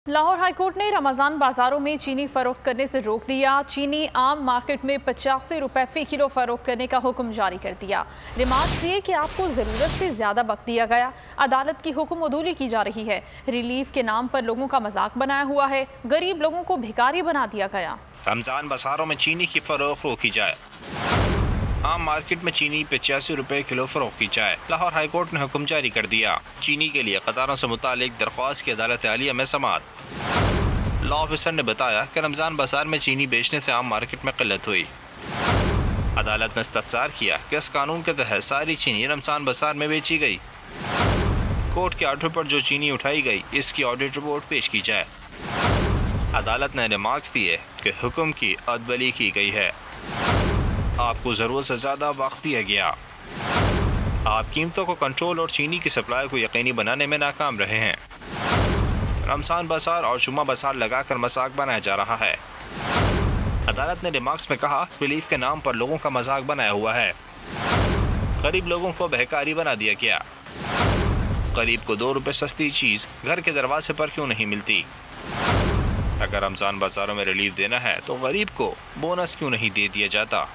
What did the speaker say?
Lahore high court ने रमजान बाजारों में चीनी फरोख्त करने से रोक दिया। चीनी आम मार्केट में 85 रुपए फी किलो फरोख्त करने का हुक्म जारी कर दिया। रिमार्क दिए कि आपको जरूरत से ज्यादा वक्त दिया गया। अदालत की हुक्म अदूली की जा रही है। रिलीफ के नाम पर लोगों का मजाक बनाया हुआ है। गरीब लोगों को भिखारी बना दिया गया। रमजान बाजारों में चीनी की फरोख्त रोकी जाए। आम मार्केट में चीनी 85 रुपए किलो फरोख्त की जाए। लाहौर हाईकोर्ट ने हुक्म जारी कर दिया। चीनी के लिए कतारों से मुतालिक दरख्वास्त की अदालत आलिया में समाअत। लॉ ऑफिसर ने बताया कि रमजान बाजार में चीनी बेचने से आम मार्केट में किल्लत हुई। अदालत ने इस्तफसार किया कि इस कानून के तहत सारी चीनी रमजान बाजार में बेची गई। कोर्ट के ऑर्डर पर जो चीनी उठाई गई इसकी ऑडिट रिपोर्ट पेश की जाए। अदालत ने रिमार्क्स दिए कि हुक्म की अदवली की गई है। आपको ज़रूरत से ज़्यादा वक्त दिया गया। आप कीमतों को कंट्रोल और चीनी की सप्लाई को यकीनी बनाने में नाकाम रहे हैं। रमजान बाजार और जुमा बाजार लगाकर मजाक बनाया जा रहा है। अदालत ने रिमार्क्स में कहा, रिलीफ के नाम पर लोगों का मजाक बनाया हुआ है। गरीब लोगों को बेकारी बना दिया गया। गरीब को 2 रुपए सस्ती चीज़ घर के दरवाजे पर क्यों नहीं मिलती? अगर रमजान बाजारों में रिलीफ देना है तो गरीब को बोनस क्यों नहीं दे दिया जाता?